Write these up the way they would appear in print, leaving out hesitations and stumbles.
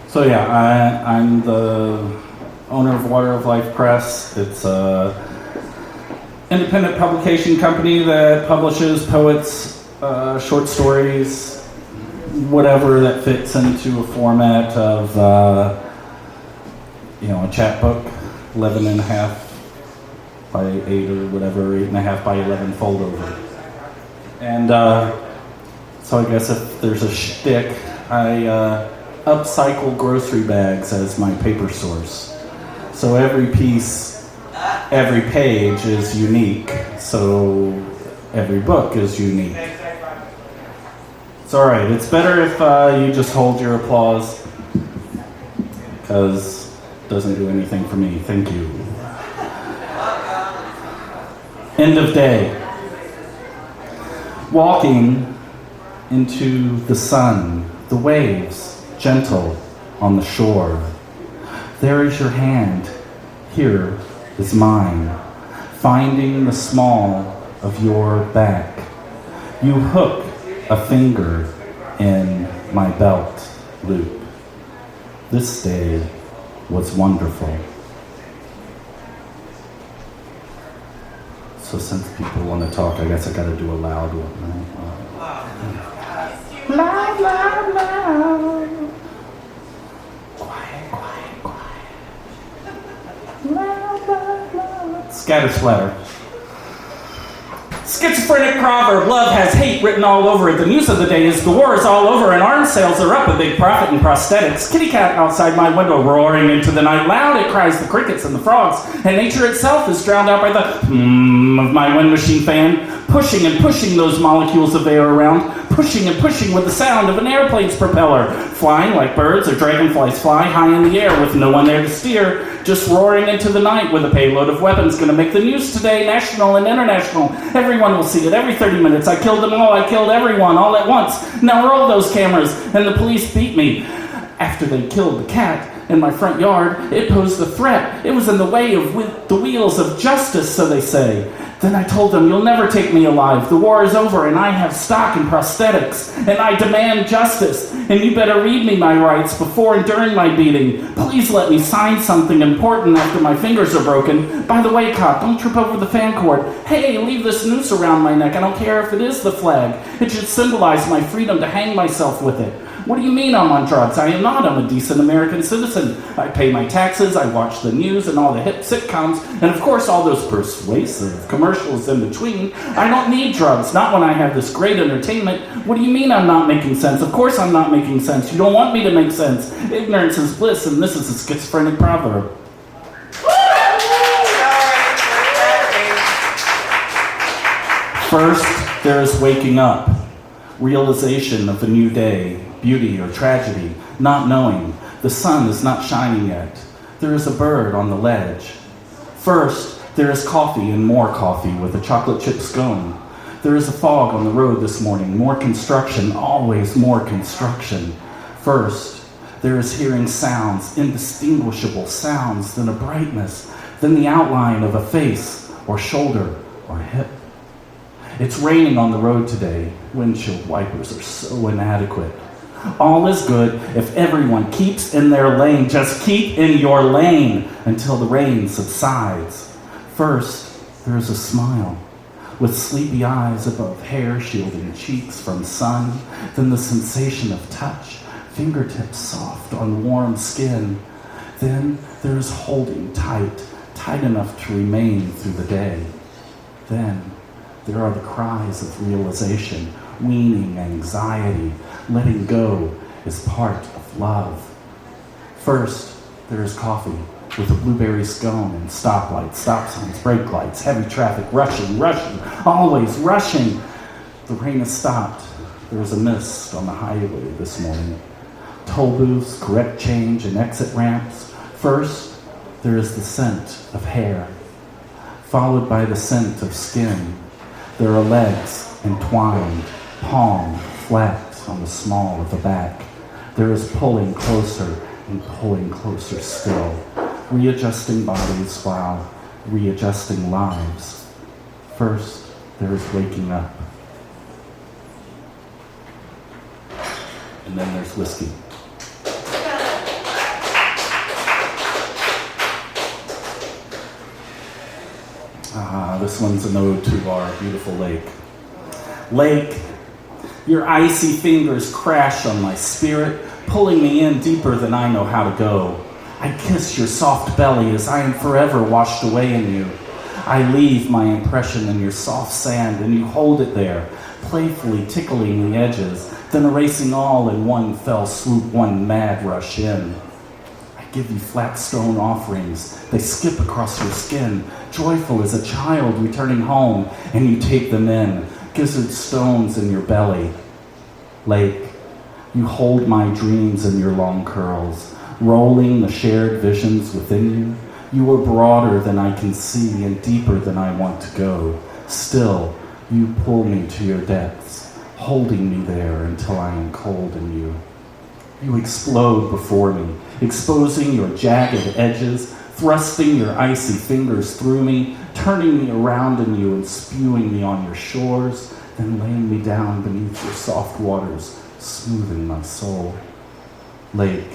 So yeah, I'm the owner of Water of Life Press. It's a independent publication company that publishes poets, short stories, whatever that fits into a format of a chapbook, 11 and a half by 8 or whatever, 8 and a half by 11 fold over. And so I guess if there's a shtick, I upcycle grocery bags as my paper source. So every piece, every page is unique. So every book is unique. It's all right. It's better if you just hold your applause, because it doesn't do anything for me. Thank you. End of day. Walking into the sun, the waves, gentle on the shore. There is your hand, here is mine, finding the small of your back. You hook a finger in my belt loop. This day was wonderful. So since people want to talk, I guess I gotta do a loud one, right? Loud, loud, loud. Quiet, quiet, quiet. Loud, loud, loud. Scatter splatter. Schizophrenic proverb, love has hate written all over it. The news of the day is the war is all over and arms sales are up, a big profit in prosthetics. Kitty cat outside my window roaring into the night. Loud it cries the crickets and the frogs. And nature itself is drowned out by the of my wind machine fan. Pushing and pushing those molecules of air around. Pushing and pushing with the sound of an airplane's propeller. Flying like birds or dragonflies fly high in the air with no one there to steer. Just roaring into the night with a payload of weapons gonna make the news today, national and international. Everyone will see it every 30 minutes. I killed them all, I killed everyone all at once. Now roll those cameras, and the police beat me. After they killed the cat in my front yard, it posed a threat. It was in the way of the wheels of justice, so they say. Then I told them, you'll never take me alive. The war is over and I have stock in prosthetics. And I demand justice. And you better read me my rights before and during my beating. Please let me sign something important after my fingers are broken. By the way, cop, don't trip over the fan cord. Hey, leave this noose around my neck. I don't care if it is the flag. It should symbolize my freedom to hang myself with it. What do you mean I'm on drugs? I am not. I'm a decent American citizen. I pay my taxes, I watch the news and all the hip sitcoms, and of course all those persuasive commercials in between. I don't need drugs, not when I have this great entertainment. What do you mean I'm not making sense? Of course I'm not making sense. You don't want me to make sense. Ignorance is bliss, and this is a schizophrenic proverb. First, there is waking up, realization of a new day, beauty or tragedy, not knowing. The sun is not shining yet. There is a bird on the ledge. First, there is coffee and more coffee with a chocolate chip scone. There is a fog on the road this morning, more construction, always more construction. First, there is hearing sounds, indistinguishable sounds, then a brightness, then the outline of a face or shoulder or hip. It's raining on the road today. Windshield wipers are so inadequate. All is good if everyone keeps in their lane. Just keep in your lane until the rain subsides. First, there is a smile with sleepy eyes above hair shielding cheeks from sun. Then the sensation of touch, fingertips soft on warm skin. Then there is holding tight, tight enough to remain through the day. Then there are the cries of realization, weaning anxiety. Letting go is part of love. First, there is coffee with a blueberry scone and stoplights, stop signs, brake lights, heavy traffic, rushing, always rushing. The rain has stopped. There is a mist on the highway this morning. Toll booths, correct change, and exit ramps. First, there is the scent of hair, followed by the scent of skin. There are legs entwined, palm flat on the small of the back. There is pulling closer and pulling closer still, readjusting bodies while readjusting lives. First, there is waking up. And then there's whiskey. This one's an ode to our beautiful lake. Lake, your icy fingers crash on my spirit, pulling me in deeper than I know how to go. I kiss your soft belly as I am forever washed away in you. I leave my impression in your soft sand and you hold it there, playfully tickling the edges, then erasing all in one fell swoop, one mad rush in. I give you flat stone offerings. They skip across your skin, joyful as a child returning home, and you take them in, gizzard stones in your belly. Lake, you hold my dreams in your long curls, rolling the shared visions within you. You are broader than I can see and deeper than I want to go. Still, you pull me to your depths, holding me there until I am cold in you. You explode before me, exposing your jagged edges, thrusting your icy fingers through me, turning me around in you and spewing me on your shores, then laying me down beneath your soft waters, smoothing my soul. Lake,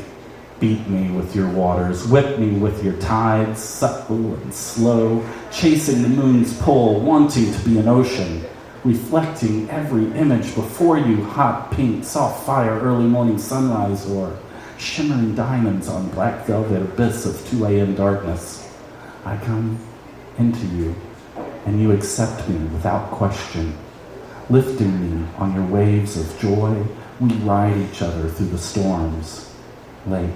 beat me with your waters, whip me with your tides, subtle and slow, chasing the moon's pull, wanting to be an ocean, reflecting every image before you, hot pink, soft fire, early morning sunrise, or shimmering diamonds on black velvet abyss of 2 a.m. darkness. I come into you, and you accept me without question. Lifting me on your waves of joy, we ride each other through the storms. Lake,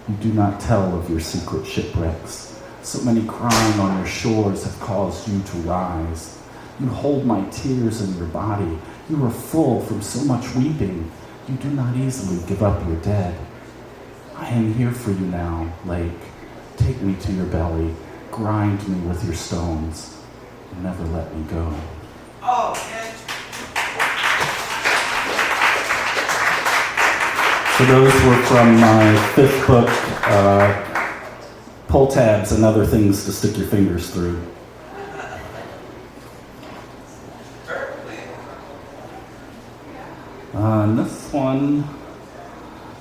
you do not tell of your secret shipwrecks. So many crying on your shores have caused you to rise. You hold my tears in your body. You are full from so much weeping. You do not easily give up your dead. I am here for you now, Lake. Take me to your belly. Grind me with your stones. Never let me go. Oh, yes. So those were from my 5th book, Pull Tabs and Other Things to Stick Your Fingers Through. And this one,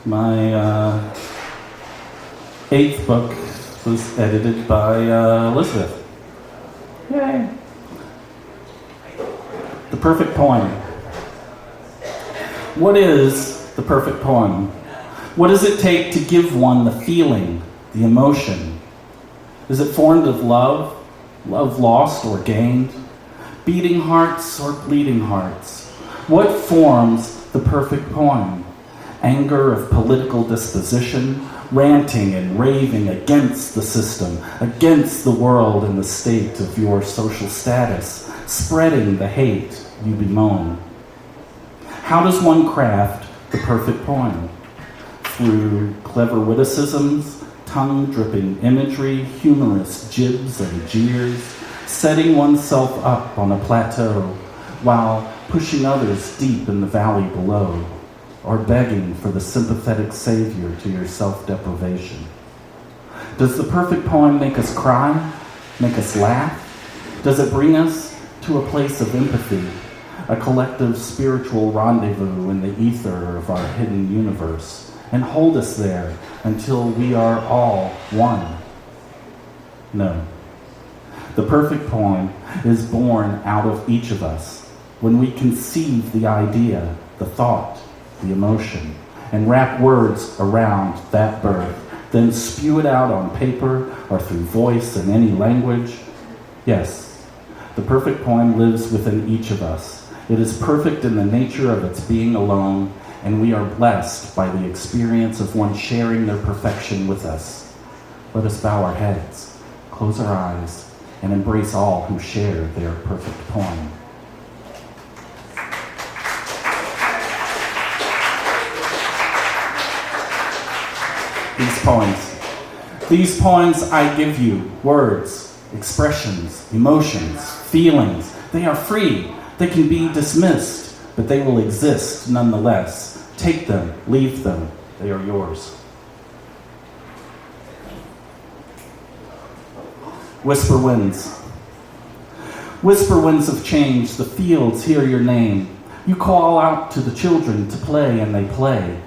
my 8th book was edited by Elizabeth. Yay! The Perfect Poem. What is the perfect poem? What does it take to give one the feeling, the emotion? Is it formed of love, love lost or gained, beating hearts or bleeding hearts? What forms the perfect poem? Anger of political disposition, ranting and raving against the system, against the world and the state of your social status, spreading the hate you bemoan. How does one craft the perfect poem? Through clever witticisms, tongue-dripping imagery, humorous jibs and jeers, setting oneself up on a plateau while pushing others deep in the valley below, or begging for the sympathetic savior to your self-deprivation. Does the perfect poem make us cry, make us laugh? Does it bring us to a place of empathy, a collective spiritual rendezvous in the ether of our hidden universe, and hold us there until we are all one? No. The perfect poem is born out of each of us when we conceive the idea, the thought, the emotion, and wrap words around that birth, then spew it out on paper or through voice in any language. Yes, the perfect poem lives within each of us. It is perfect in the nature of its being alone, and we are blessed by the experience of one sharing their perfection with us. Let us bow our heads, close our eyes, and embrace all who share their perfect poem. These poems I give you, words, expressions, emotions, feelings. They are free. They can be dismissed, but they will exist nonetheless. Take them, leave them. They are yours. Whisper winds. Whisper winds of change. The fields hear your name. You call out to the children to play, and they play.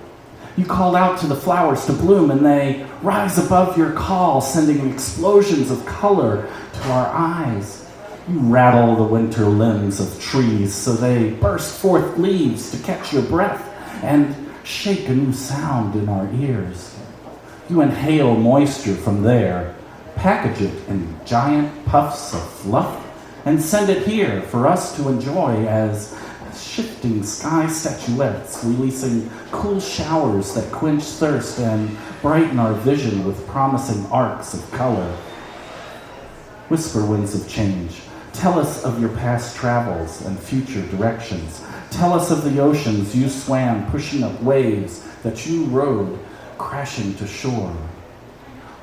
You call out to the flowers to bloom, and they rise above your call, sending explosions of color to our eyes. You rattle the winter limbs of trees so they burst forth leaves to catch your breath and shake a new sound in our ears. You inhale moisture from there, package it in giant puffs of fluff, and send it here for us to enjoy as shifting sky statuettes, releasing cool showers that quench thirst and brighten our vision with promising arcs of color. Whisper winds of change. Tell us of your past travels and future directions. Tell us of the oceans you swam, pushing up waves that you rode, crashing to shore.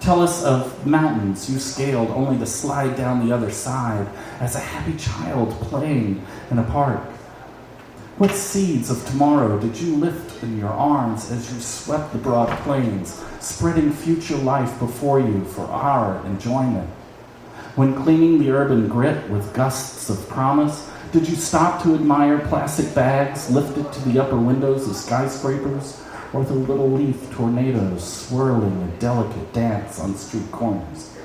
Tell us of mountains you scaled only to slide down the other side as a happy child playing in a park. What seeds of tomorrow did you lift in your arms as you swept the broad plains, spreading future life before you for our enjoyment? When cleaning the urban grit with gusts of promise, did you stop to admire plastic bags lifted to the upper windows of skyscrapers, or the little leaf tornadoes swirling a delicate dance on street corners?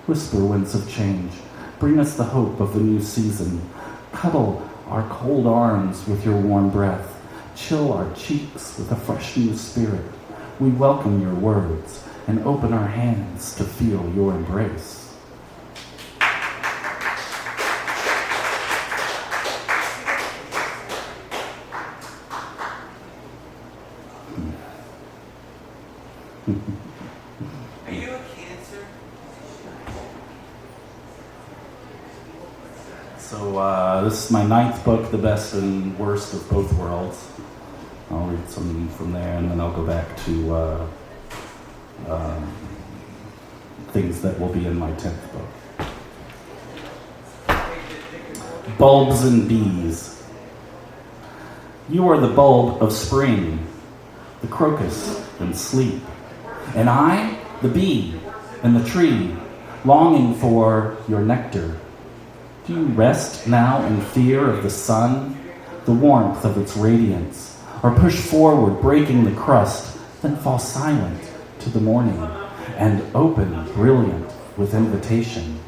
Whisper winds of change. Bring us the hope of a new season. Cuddle our cold arms with your warm breath. Chill our cheeks with a fresh new spirit. We welcome your words and open our hands to feel your embrace. Are you a Cancer? So this is my 9th book, The Best and Worst of Both Worlds. I'll read some from there, and then I'll go back to things that will be in my 10th book. Bulbs and bees. You are the bulb of spring, the crocus and sleep, and I, the bee and the tree, longing for your nectar. Do you rest now in fear of the sun, the warmth of its radiance, or push forward, breaking the crust, then fall silent to the morning and open, brilliant with invitation?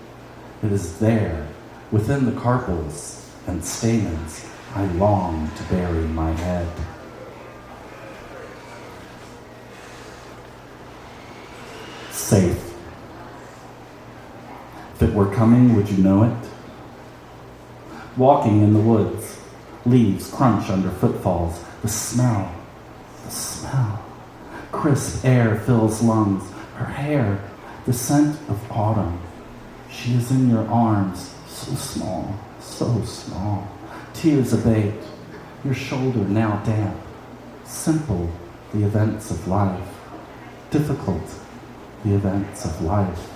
It is there, within the carpels and stamens, I long to bury my head. Safe. If it were coming, would you know it? Walking in the woods, leaves crunch under footfalls. The smell. Crisp air fills lungs. Her hair, the scent of autumn. She is in your arms, so small, so small. Tears abate, your shoulder now damp. Simple, the events of life. Difficult, the events of life.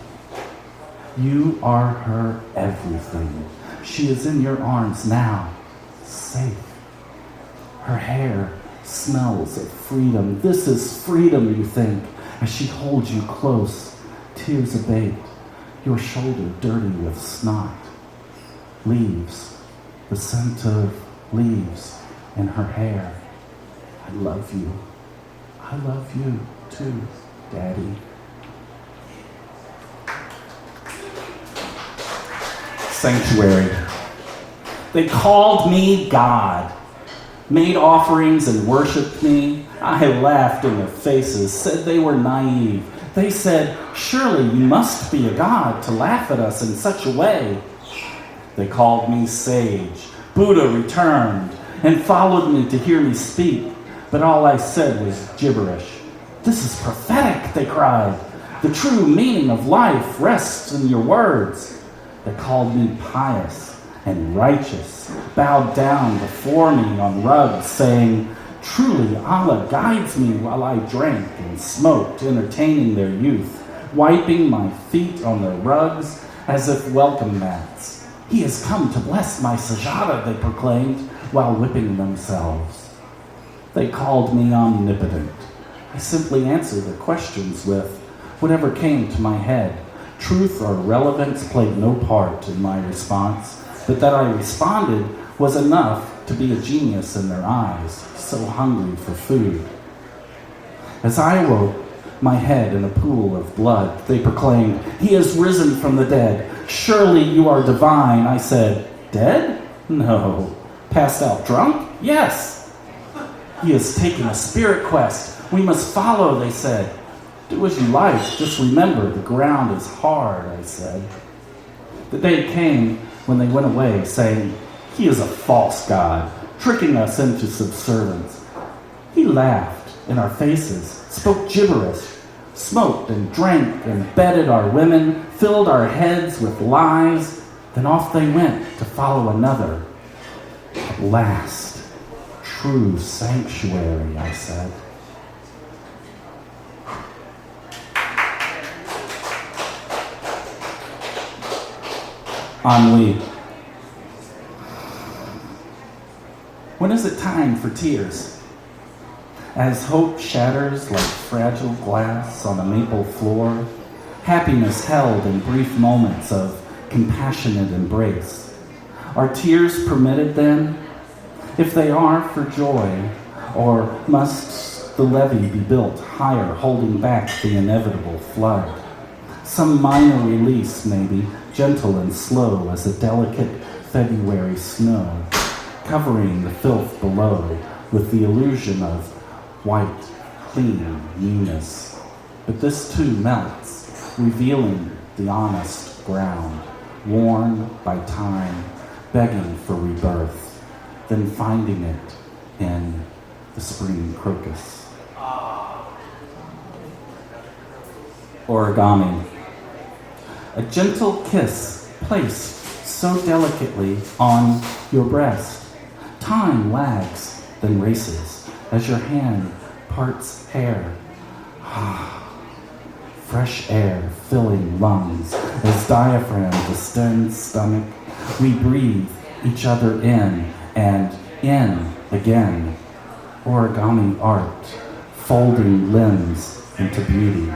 You are her everything. She is in your arms now, safe. Her hair smells of freedom. This is freedom, you think, as she holds you close. Tears abate, your shoulder dirty with snot. Leaves, the scent of leaves in her hair. I love you. I love you too, Daddy. Sanctuary. They called me God, made offerings and worshiped me. I laughed in their faces, said they were naive. They said, surely you must be a god to laugh at us in such a way. They called me sage. Buddha returned and followed me to hear me speak, but all I said was gibberish. This is prophetic, they cried. The true meaning of life rests in your words. They called me pious and righteous, bowed down before me on rugs, saying, truly Allah guides me while I drank and smoked, entertaining their youth, wiping my feet on their rugs as if welcome mats. He has come to bless my sajada, they proclaimed, while whipping themselves. They called me omnipotent. I simply answered their questions with whatever came to my head. Truth or relevance played no part in my response, but that I responded was enough to be a genius in their eyes, so hungry for food. As I awoke, my head in a pool of blood. They proclaimed, "He has risen from the dead. Surely you are divine." I said, "Dead? No. Passed out drunk? Yes. He has taken a spirit quest. We must follow," they said. "Do as you like. Just remember, the ground is hard," I said. The day came when they went away, saying, "He is a false god, tricking us into subservience." He laughed in our faces, spoke gibberish, smoked and drank and bedded our women, filled our heads with lies. Then off they went to follow another. At last, true sanctuary, I said. Ennui. When is it time for tears? As hope shatters like fragile glass on a maple floor, happiness held in brief moments of compassionate embrace. Are tears permitted then? If they are, for joy, or must the levee be built higher, holding back the inevitable flood? Some minor release, maybe, gentle and slow as a delicate February snow, covering the filth below with the illusion of white, clean newness. But this too melts, revealing the honest ground, worn by time, begging for rebirth, then finding it in the spring crocus. Origami. A gentle kiss placed so delicately on your breast. Time lags, then races, as your hand parts hair. Fresh air filling lungs, as diaphragm distends stomach. We breathe each other in and in again. Origami art, folding limbs into beauty.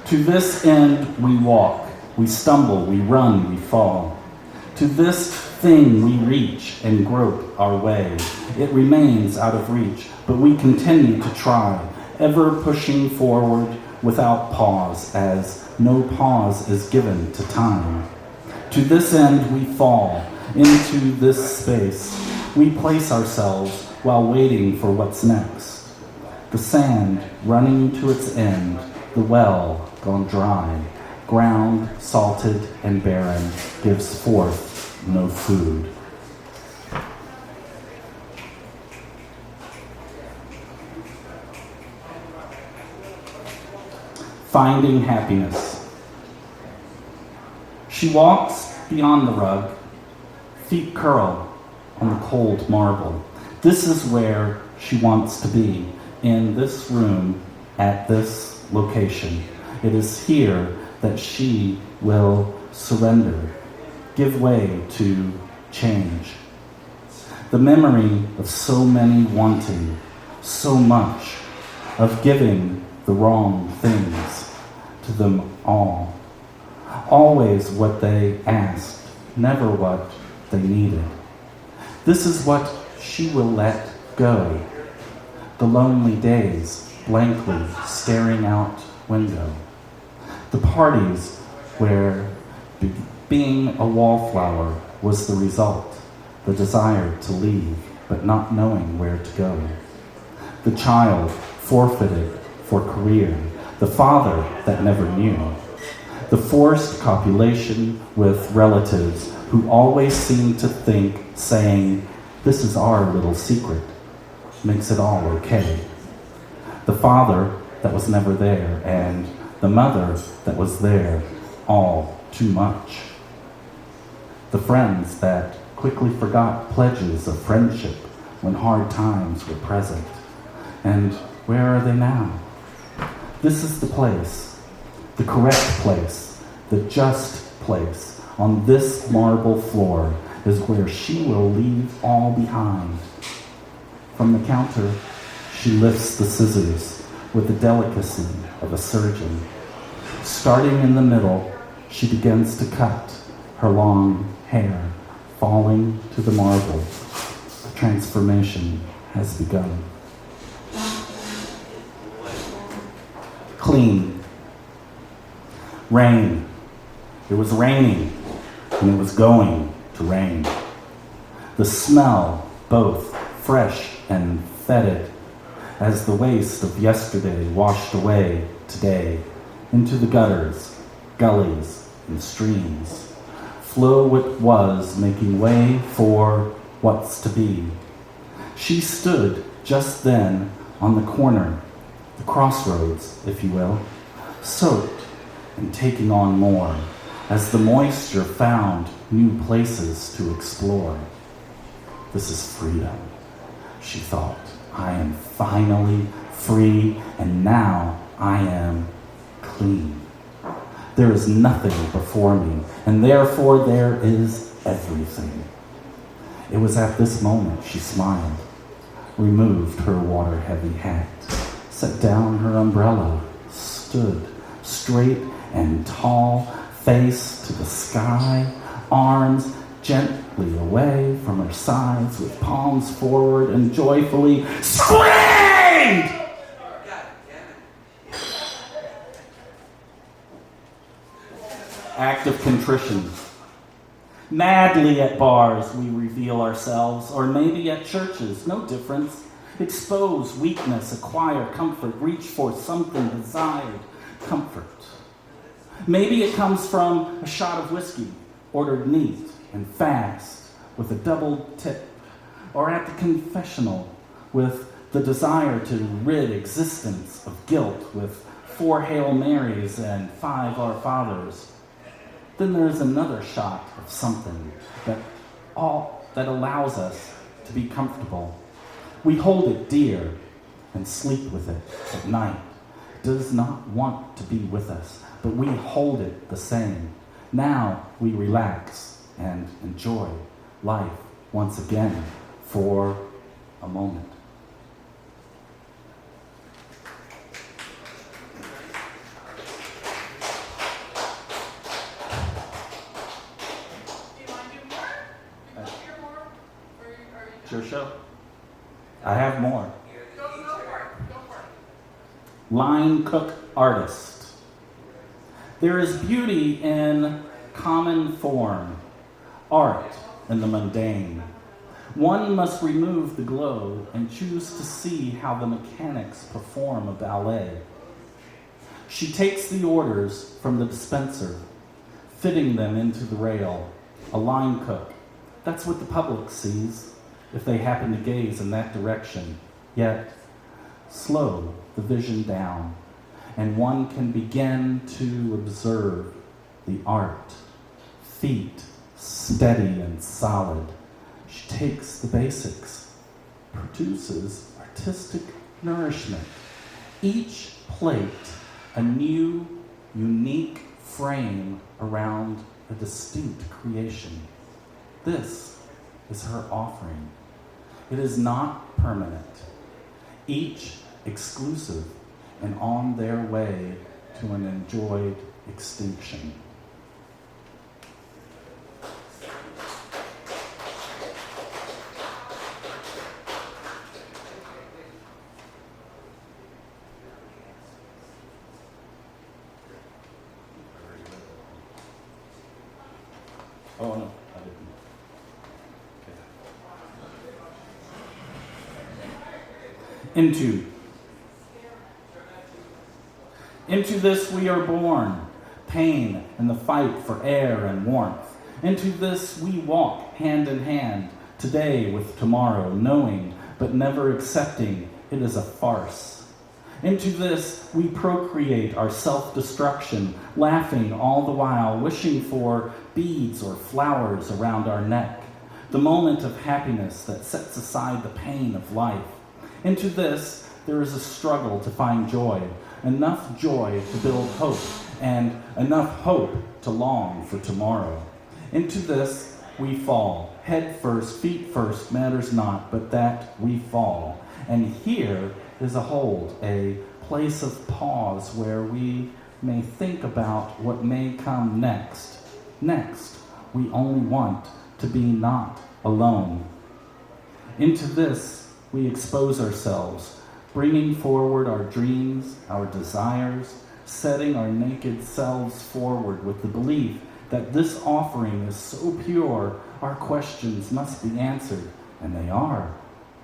To this end we walk, we stumble, we run, we fall. To this thing we reach and grope our way. It remains out of reach, but we continue to try, ever pushing forward without pause, as no pause is given to time. To this end we fall, into this space. We place ourselves while waiting for what's next. The sand running to its end, the well gone dry, ground salted and barren, gives forth no food. Finding happiness. She walks beyond the rug, feet curl on the cold marble. This is where she wants to be. In this room, at this location. It is here that she will surrender, give way to change. The memory of so many wanting, so much, of giving the wrong things to them all. Always what they asked, never what they needed. This is what she will let go. The lonely days, blankly staring out window. The parties where being a wallflower was the result, the desire to leave, but not knowing where to go. The child forfeited for career, the father that never knew. The forced copulation with relatives who always seemed to think, saying, "This is our little secret," makes it all okay. The father that was never there, and the mother that was there, all too much. The friends that quickly forgot pledges of friendship when hard times were present. And where are they now? This is the place, the correct place, the just place, On this marble floor is where she will leave all behind. From the counter, she lifts the scissors with the delicacy of a surgeon. Starting in the middle, she begins to cut her long hair, falling to the marble. The transformation has begun. Clean. Rain. It was raining, and it was going to rain. The smell, both fresh and fetid, as the waste of yesterday washed away today into the gutters, gullies, and streams. Flow what was, making way for what's to be. She stood just then on the corner, the crossroads, if you will, soaked and taking on more, as the moisture found new places to explore. This is freedom, she thought. I am finally free, and now I am clean. There is nothing before me, and therefore there is everything. It was at this moment she smiled, removed her water-heavy hat, set down her umbrella, stood straight and tall, face to the sky, arms gently away from her sides with palms forward, and joyfully screamed! Act of contrition. Madly at bars we reveal ourselves, or maybe at churches, no difference. Expose weakness, acquire comfort, reach for something desired, comfort. Maybe it comes from a shot of whiskey, ordered neat and fast, with a double tip, or at the confessional, with the desire to rid existence of guilt with 4 Hail Marys and 5 Our Fathers. Then there's another shot of something that allows us to be comfortable. We hold it dear and sleep with it at night. It does not want to be with us, but we hold it the same. Now we relax and enjoy life once again for a moment. It's your show. I have more. Go for it. Line cook artist. There is beauty in common form, art in the mundane. One must remove the glow and choose to see how the mechanics perform a ballet. She takes the orders from the dispenser, fitting them into the rail. A line cook. That's what the public sees, if they happen to gaze in that direction. Yet, slow the vision down, and one can begin to observe the art. Feet steady and solid. She takes the basics, produces artistic nourishment. Each plate a new, unique frame around a distinct creation. This is her offering. It is not permanent, each exclusive and on their way to an enjoyed extinction. Oh, no, I didn't. Okay. Into this we are born, pain and the fight for air and warmth. Into this we walk hand in hand, today with tomorrow, knowing but never accepting it is a farce. Into this we procreate our self-destruction, laughing all the while, wishing for beads or flowers around our neck, the moment of happiness that sets aside the pain of life. Into this there is a struggle to find joy, enough joy to build hope, and enough hope to long for tomorrow. Into this we fall, head first, feet first, matters not, but that we fall. And here is a hold, a place of pause where we may think about what may come next. Next, we only want to be not alone. Into this, we expose ourselves, bringing forward our dreams, our desires, setting our naked selves forward with the belief that this offering is so pure, our questions must be answered, and they are,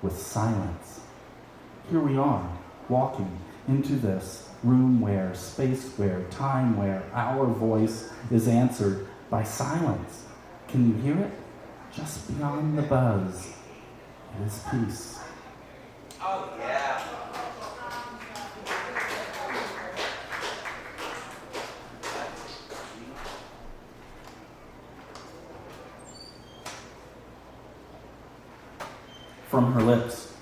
with silence. Here we are, walking into this room where, space where, time where our voice is answered by silence. Can you hear it? Just beyond the buzz, it is peace. Oh, yeah. From her lips.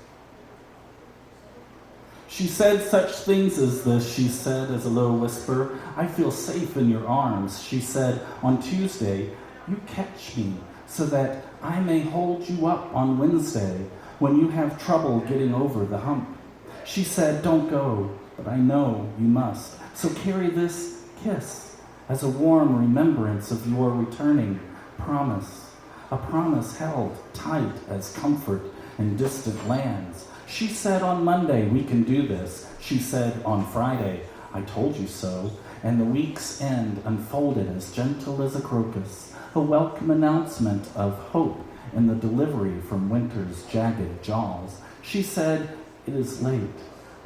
She said such things as this. She said as a low whisper, I feel safe in your arms. She said, on Tuesday, you catch me so that I may hold you up on Wednesday when you have trouble getting over the hump. She said, don't go, but I know you must. So carry this kiss as a warm remembrance of your returning promise, a promise held tight as comfort in distant lands. She said on Monday, we can do this. She said on Friday, I told you so. And the week's end unfolded as gentle as a crocus, a welcome announcement of hope in the delivery from winter's jagged jaws. She said, it is late.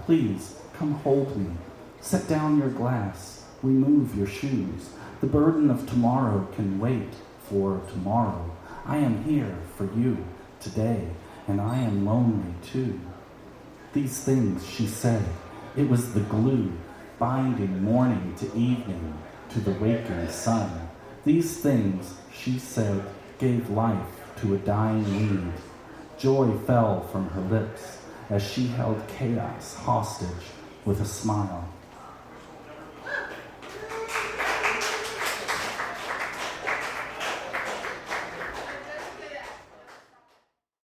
Please come hold me. Set down your glass. Remove your shoes. The burden of tomorrow can wait for tomorrow. I am here for you today, and I am lonely too. These things she said, it was the glue binding morning to evening to the waking sun. These things she said gave life to a dying weed. Joy fell from her lips as she held chaos hostage with a smile.